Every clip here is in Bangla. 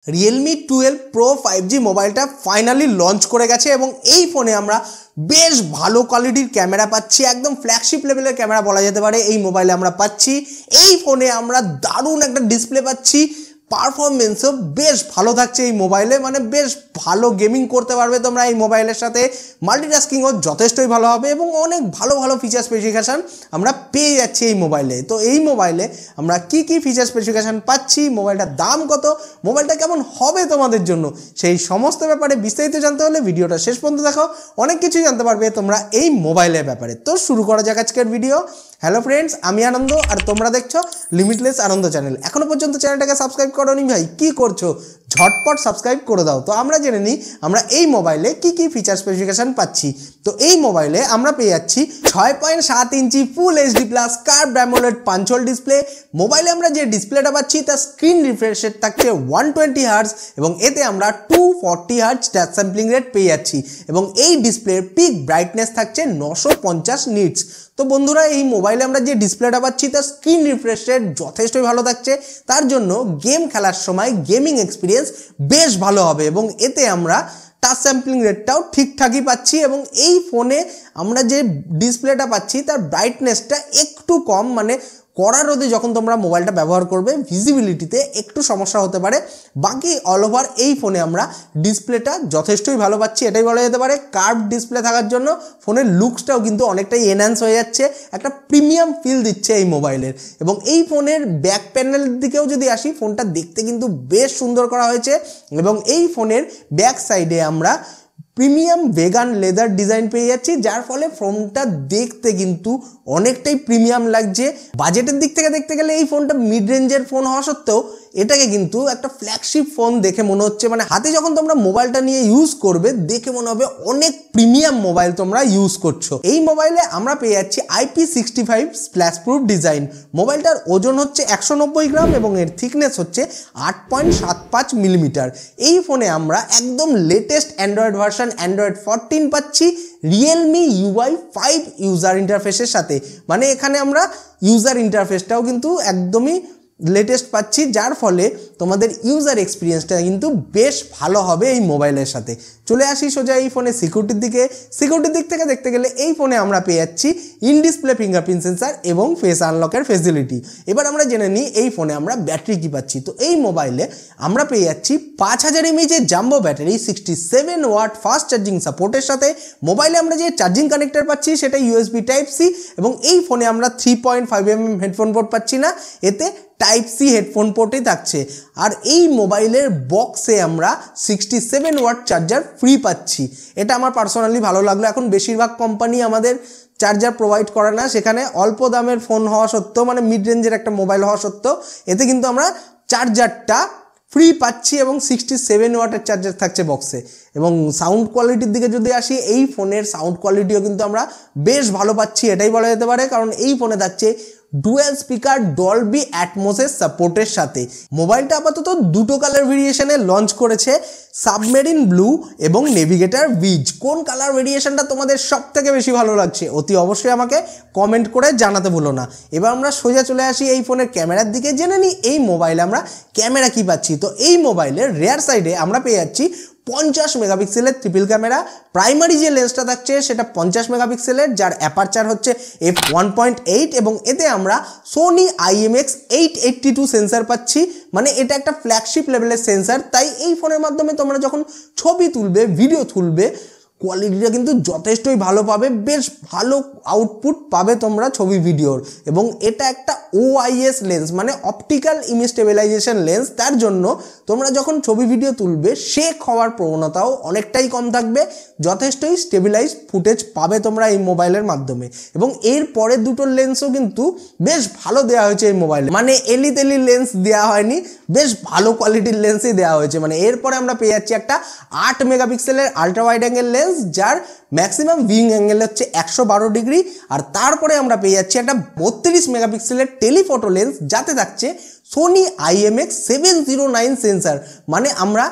Realme 12 Pro 5G মোবাইলটা ফাইনালি লঞ্চ করে গেছে এবং এই ফোনে আমরা বেশ ভালো কোয়ালিটির ক্যামেরা পাচ্ছি, একদম ফ্ল্যাগশিপ লেভেলের ক্যামেরা বলা যেতে পারে এই মোবাইলে আমরা পাচ্ছি। এই ফোনে আমরা দারুণ একটা ডিসপ্লে পাচ্ছি, পারফরমেন্সও বেশ ভালো থাকছে এই মোবাইলে, মানে বেশ ভালো গেমিং করতে পারবে তোমরা এই মোবাইলের সাথে, মাল্টিটাস্কিংও যথেষ্টই ভালো হবে এবং অনেক ভালো ভালো ফিচার স্পেসিফিকেশান আমরা পেয়ে যাচ্ছি এই মোবাইলে। তো এই মোবাইলে আমরা কি ফিচার স্পেসিফিকেশান পাচ্ছি, মোবাইলটার দাম কত, মোবাইলটা কেমন হবে তোমাদের জন্য, সেই সমস্ত ব্যাপারে বিস্তারিত জানতে হলে ভিডিওটা শেষ পর্যন্ত দেখো, অনেক কিছুই জানতে পারবে তোমরা এই মোবাইলের ব্যাপারে। তো শুরু করা যাক আজকের ভিডিও। হ্যালো ফ্রেন্ডস, আমি আনন্দ আর তোমরা দেখছো লিমিটলেস আনন্দ চ্যানেল। এখনো পর্যন্ত চ্যানেলটাকে সাবস্ক্রাইব করোনি ভাই, কি করছো? ঝটপট সাবস্ক্রাইব করে দাও। তো আমরা জেনে নিই আমরা এই মোবাইলে কি ফিচার স্পেসিফিকেশান পাচ্ছি। তো এই মোবাইলে আমরা পেয়ে যাচ্ছি 6.7 ইঞ্চি full HD plus curved AMOLED punch hole display. মোবাইলে আমরা যে ডিসপ্লেটা পাচ্ছি তার স্ক্রিন রিফ্রেশ রেট থাকছে 120 হার্টজ এবং এতে আমরা 240 হার্টজ টাচ স্যাম্পলিং রেট পেয়ে যাচ্ছি এবং এই ডিসপ্লের পিক ব্রাইটনেস থাকছে 950 নিটস। তো বন্ধুরা, এই মোবাইলে আমরা যে ডিসপ্লেটা পাচ্ছি তার স্ক্রিন রিফ্রেশ রেট যথেষ্টই ভালো থাকছে, তার জন্য গেম খেলার সময় গেমিং এক্সপিরিয়েন্স বেশ ভালো হবে এবং এতে আমরা টাচ স্যাম্পলিং রেটটাও ঠিকঠাকই পাচ্ছি এবং এই ফোনে আমরা যে ডিসপ্লেটা পাচ্ছি তার ব্রাইটনেসটা একটু কম, মানে কড়া রোদে যখন তোমরা মোবাইলটা ব্যবহার করবে ভিজিবিলিটিতে একটু সমস্যা হতে পারে। বাকি অল ওভার এই ফোনে আমরা ডিসপ্লেটা যথেষ্টই ভালো পাচ্ছি, এটাই বলা যেতে পারে। কার্ভ ডিসপ্লে থাকার জন্য ফোনের লুকসটাও কিন্তু অনেকটাই এনহ্যান্স হয়ে যাচ্ছে, একটা প্রিমিয়াম ফিল দিচ্ছে এই মোবাইলের। এবং এই ফোনের ব্যাক প্যানেলের দিকেও যদি আসি, ফোনটা দেখতে কিন্তু বেশ সুন্দর করা হয়েছে এবং এই ফোনের ব্যাক সাইডে আমরা প্রিমিয়াম ভেগান লেদার ডিজাইন পেয়ে যাচ্ছি, যার ফলে ফোনটা দেখতে কিন্তু অনেকটাই প্রিমিয়াম লাগছে। বাজেটের দিক থেকে দেখতে গেলে এই ফোনটা মিড রেঞ্জের ফোন হওয়া সত্ত্বেও এটাকে কিন্তু একটা ফ্ল্যাগশিপ ফোন দেখে মনে হচ্ছে, মানে হাতে যখন তোমরা মোবাইলটা নিয়ে ইউজ করবে দেখে মনে হবে অনেক প্রিমিয়াম মোবাইল তোমরা ইউজ করছো। এই মোবাইলে আমরা পেয়ে যাচ্ছি IP65 স্প্ল্যাশ প্রুফ ডিজাইন। মোবাইলটার ওজন হচ্ছে 190 গ্রাম এবং এর থিকনেস হচ্ছে 8.75 মিলিমিটার। এই ফোনে আমরা একদম লেটেস্ট অ্যান্ড্রয়েড ভার্সন অ্যান্ড্রয়েড 14 পাচ্ছি Realme UI 5 ইউজার ইন্টারফেসের সাথে, মানে এখানে আমরা ইউজার ইন্টারফেসটাও কিন্তু একদমই লেটেস্ট পাচ্ছি, যার ফলে তোমাদের ইউজার এক্সপিরিয়েন্সটা কিন্তু বেশ ভালো হবে এই মোবাইলের সাথে। চলে আসি সোজা এই ফোনে সিকিউরিটির দিকে। সিকিউরিটির দিক থেকে দেখতে গেলে এই ফোনে আমরা পেয়ে যাচ্ছি ইন ডিসপ্লে ফিঙ্গারপ্রিন্ট সেন্সার এবং ফেস আনলকের ফেসিলিটি। এবার আমরা জেনে নিই এই ফোনে আমরা ব্যাটারি কী পাচ্ছি। তো এই মোবাইলে আমরা পেয়ে যাচ্ছি 5000 mAh jumbo battery 67 watt fast charging সাপোর্টের সাথে। মোবাইলে আমরা যে চার্জিং কানেক্টর পাচ্ছি সেটা USB Type-C এবং এই ফোনে আমরা 3.5mm হেডফোন পোর্ট পাচ্ছি না, এতে Type-C হেডফোন পোর্টই থাকছে। আর এই মোবাইলের বক্সে আমরা 67 ওয়াট চার্জার ফ্রি পাচ্ছি, এটা আমার পার্সোনালি ভালো লাগলো। এখন বেশিরভাগ কোম্পানি আমাদের চার্জার প্রোভাইড করে না, সেখানে অল্প দামের ফোন হওয়া সত্ত্বেও, মানে মিড রেঞ্জের একটা মোবাইল হওয়া সত্ত্বেও এতে কিন্তু আমরা চার্জারটা ফ্রি পাচ্ছি এবং 67 ওয়াটের চার্জার থাকছে বক্সে। এবং সাউন্ড কোয়ালিটির দিকে যদি আসি, এই ফোনের সাউন্ড কোয়ালিটিও কিন্তু আমরা বেশ ভালো পাচ্ছি, এটাই বলা যেতে পারে, কারণ এই ফোনে থাকছে ডুয়াল স্পিকার ডলবি অ্যাটমসের সাপোর্টের সাথে। মোবাইলটা আপাতত দুটো কালার ভেরিয়েশনে লঞ্চ করেছে, সাবমেরিন ব্লু এবং নেভিগেটর বিজ। কোন কালার ভেরিয়েশনটা তোমাদের সব থেকে বেশি ভালো লাগছে অতি অবশ্যই আমাকে কমেন্ট করে জানাতে ভুলো না। এবার আমরা সোজা চলে আসি এই ফোনের ক্যামেরার দিকে, জেনে নিই এই মোবাইলে আমরা ক্যামেরা কি পাচ্ছি। তো এই মোবাইলের রেয়ার সাইডে আমরা পেয়ে যাচ্ছি 50 মেগাপিক্সেলের ট্রিপল ক্যামেরা। প্রাইমারি যে লেন্সটা থাকছে সেটা 50 মেগাপিক্সেলের, যার অ্যাপারচার হচ্ছে f1.8 এবং এতে আমরা সোনি IMX882 সেন্সার পাচ্ছি, মানে এটা একটা ফ্ল্যাগশিপ লেভেলের সেন্সার। তাই এই ফোনের মাধ্যমে তোমরা যখন ছবি তুলবে, ভিডিও তুলবে, কোয়ালিটিটা কিন্তু যথেষ্টই ভালো পাবে, বেশ ভালো আউটপুট পাবে তোমরা ছবি ভিডিওর। এবং এটা একটা OIS লেন্স, মানে অপটিক্যাল ইমেজ স্টেবিলাইজেশন লেন্স, তার জন্য তোমরা যখন ছবি ভিডিও তুলবে শেক হওয়ার প্রবণতাও অনেকটাই কম থাকবে, যথেষ্টই স্টেবিলাইজ ফুটেজ পাবে তোমরা এই মোবাইলের মাধ্যমে। এবং এর পরের দুটো লেন্সও কিন্তু বেশ ভালো দেওয়া হয়েছে এই মোবাইলে, মানে এলি লেন্স দেওয়া হয়নি, বেশ ভালো কোয়ালিটির লেন্সই দেওয়া হয়েছে। মানে এরপরে আমরা পেয়ে যাচ্ছি একটা 8 মেগাপিক্সেলের আলট্রা ওয়াইড অ্যাঙ্গেল লেন্স, যার ম্যাক্সিমাম ভিউইং অ্যাঙ্গেল হচ্ছে 112 ডিগ্রি। আর তারপরে আমরা পেয়ে যাচ্ছি একটা 32 মেগাপিক্সেলের টেলিফটো লেন্স, যাতে থাকছে সোনি IMX709 সেন্সার। মানে আমরা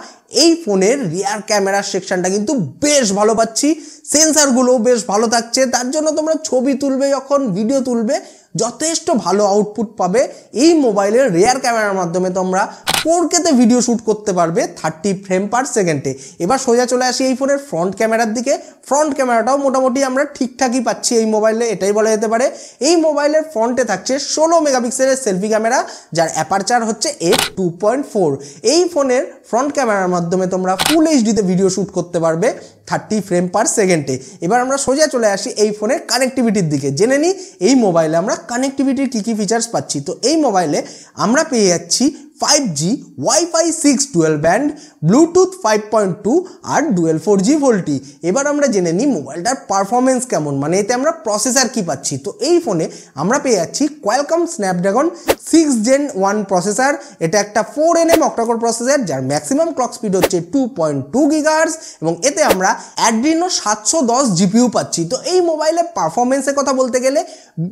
এই ফোনের রিয়ার ক্যামেরার সেকশনটা কিন্তু বেশ ভালো পাচ্ছি, সেন্সারগুলোও বেশ ভালো থাকছে, তার জন্য তোমরা ছবি তুলবে, যখন ভিডিও তুলবে যথেষ্ট ভালো আউটপুট পাবে। এই মোবাইলের রিয়ার ক্যামেরার মাধ্যমে তোমরা 4K তে ভিডিও শ্যুট করতে পারবে 30 ফ্রেম পার সেকেন্ডে। এবার সোজা চলে আসি এই ফোনের ফ্রন্ট ক্যামেরার দিকে। ফ্রন্ট ক্যামেরাটাও মোটামুটি আমরা ঠিকঠাকই পাচ্ছি এই মোবাইলে, এটাই বলা যেতে পারে। এই মোবাইলের ফ্রন্টে থাকছে 16 মেগাপিক্সেলের সেলফি ক্যামেরা, যার অ্যাপারচার হচ্ছে f2.4। এই ফোনের ফ্রন্ট ক্যামেরার মাধ্যমে তোমরা ফুল এইচডিতে ভিডিও শ্যুট করতে পারবে 30 ফ্রেম পার সেকেন্ডে। এবার আমরা সোজা চলে আসি এই ফোনের কানেক্টিভিটির দিকে। জেনে নিই এই মোবাইলে আমরা কানেক্টিভিটির কী কী ফিচার্স পাচ্ছি। তো এই মোবাইলে আমরা পেয়ে যাচ্ছি 5G, Wi-Fi 6 dual band, Bluetooth 5.2 আর ডুয়েল 4G ভোল্টি। এবার আমরা জেনে নিই মোবাইলটার পারফরমেন্স কেমন, মানে এতে আমরা প্রসেসর কি পাচ্ছি। তো এই ফোনে আমরা পেয়ে যাচ্ছি কোয়ালকম স্ন্যাপড্রাগন 6 Gen 1 প্রসেসর। এটা একটা 4nm অক্টাকোর প্রসেসর, যার ম্যাক্সিমাম ক্লক স্পিড হচ্ছে 2.2 GHz এবং এতে আমরা অ্যাড্রিনো 710 GPU পাচ্ছি। তো এই মোবাইলের পারফরমেন্সের কথা বলতে গেলে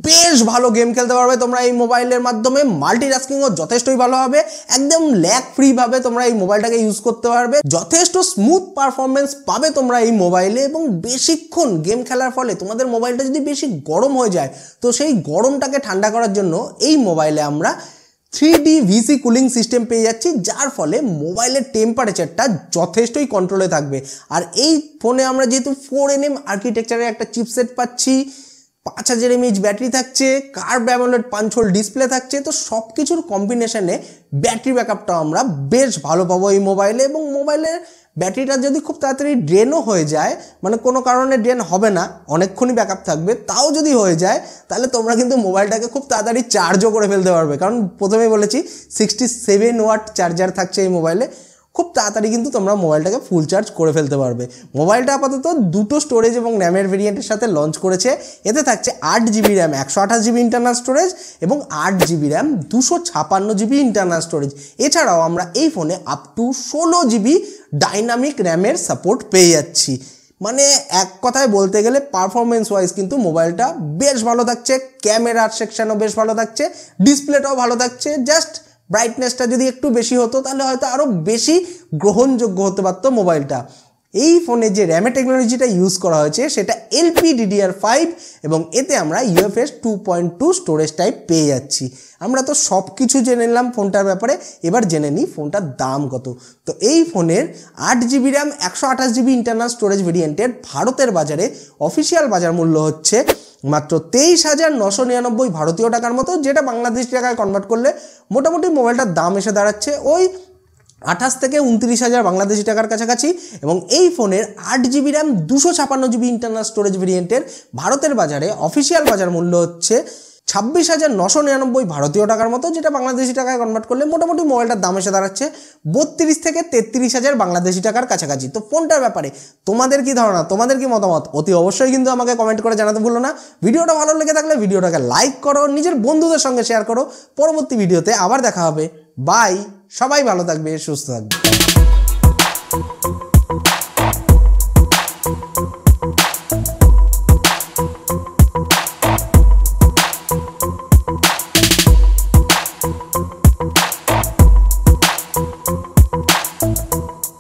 বেশ ভালো গেম খেলতে পারবে তোমরা এই মোবাইলের মাধ্যমে। মাল্টিটাস্কিংও যথেষ্টই ভালো হবে, একদম ল্যাগ ফ্রি ভাবে তোমরা এই মোবাইলটাকে ইউজ করতে পারবে। যথেষ্ট স্মুথ পারফরমেন্স পাবে তোমরা এই মোবাইলে এবং বেশিক্ষণ গেম খেলার ফলে তোমাদের মোবাইলটা যদি বেশি গরম হয়ে যায় তো সেই গরমটাকে ঠান্ডা করার জন্য এই মোবাইলে আমরা 3D VC কুলিং সিস্টেম পেয়ে যাচ্ছি, যার ফলে মোবাইলের টেম্পারেচারটা যথেষ্টই কন্ট্রোলে থাকবে। আর এই ফোনে আমরা যেহেতু 4nm আর্কিটেকচারের একটা চিপসেট পাচ্ছি, 5000 mAh ব্যাটারি থাকছে, curve AMOLED punch whole display থাকছে, তো সব কিছুর কম্বিনেশনে ব্যাটারি ব্যাকআপটাও আমরা বেশ ভালো পাবো এই মোবাইলে। এবং মোবাইলের ব্যাটারিটা যদি খুব তাড়াতাড়ি ড্রেনও হয়ে যায়, মানে কোনো কারণে ড্রেন হবে না, অনেকক্ষণই ব্যাকআপ থাকবে, তাও যদি হয়ে যায় তাহলে তোমরা কিন্তু মোবাইলটাকে খুব তাড়াতাড়ি চার্জও করে ফেলতে পারবে। কারণ প্রথমেই বলেছি 67 ওয়াট চার্জার থাকছে এই মোবাইলে, খুব তাড়াতাড়ি কিন্তু তোমরা মোবাইলটাকে ফুল চার্জ করে ফেলতে পারবে। মোবাইলটা আপাতত দুটো স্টোরেজ এবং র্যামের ভেরিয়েন্টের সাথে লঞ্চ করেছে। এতে থাকছে 8GB RAM 128GB internal storage এবং 8GB RAM 256GB internal storage. এছাড়াও আমরা এই ফোনে আপ টু 16GB ডাইনামিক র্যামের সাপোর্ট পেয়ে যাচ্ছি। মানে এক কথায় বলতে গেলে পারফরমেন্স ওয়াইজ কিন্তু মোবাইলটা বেশ ভালো থাকছে, ক্যামেরার সেকশনও বেশ ভালো থাকছে, ডিসপ্লেটাও ভালো থাকছে। জাস্ট ব্রাইটনেসটা যদি একটু বেশি হতো তাহলে হয়তো আরও বেশি গ্রহণযোগ্য হতে পারতো মোবাইলটা। এই ফোনে যে র্যামের টেকনোলজিটা ইউজ করা হয়েছে সেটা LPDDR5 এবং এতে আমরা UFS 2.2 স্টোরেজ টাইপ পেয়ে যাচ্ছি। আমরা তো সব কিছু জেনে নিলাম ফোনটার ব্যাপারে, এবার জেনে নিই ফোনটার দাম কত। তো এই ফোনের 8GB RAM 128GB internal storage ভেরিয়েন্টের ভারতের বাজারে অফিসিয়াল বাজার মূল্য হচ্ছে মাত্র 23,999 ভারতীয় টাকার মতো, যেটা বাংলাদেশি টাকায় কনভার্ট করলে মোটামুটি মোবাইলটার দাম এসে দাঁড়াচ্ছে ওই 28 থেকে 29,000 বাংলাদেশি টাকার কাছাকাছি। এবং এই ফোনের 8GB RAM 256GB internal storage ভেরিয়েন্টের ভারতের বাজারে অফিসিয়াল বাজার মূল্য হচ্ছে 26,999 ভারতীয় টাকার মতো, যেটা বাংলাদেশি টাকায় কনভার্ট করলে মোটামুটি মোবাইলটার দাম এসে দাঁড়াচ্ছে 32 থেকে 33,000 বাংলাদেশি টাকার কাছাকাছি। তো ফোনটার ব্যাপারে তোমাদের কি ধারণা, তোমাদের কি মতামত, অতি অবশ্যই কিন্তু আমাকে কমেন্ট করে জানাতে ভুলো না। ভিডিওটা ভালো লেগে থাকলে ভিডিওটাকে লাইক করো, নিজের বন্ধুদের সঙ্গে শেয়ার করো। পরবর্তী ভিডিওতে আবার দেখা হবে। বাই, সবাই ভালো থাকবে, সুস্থ থাকবে।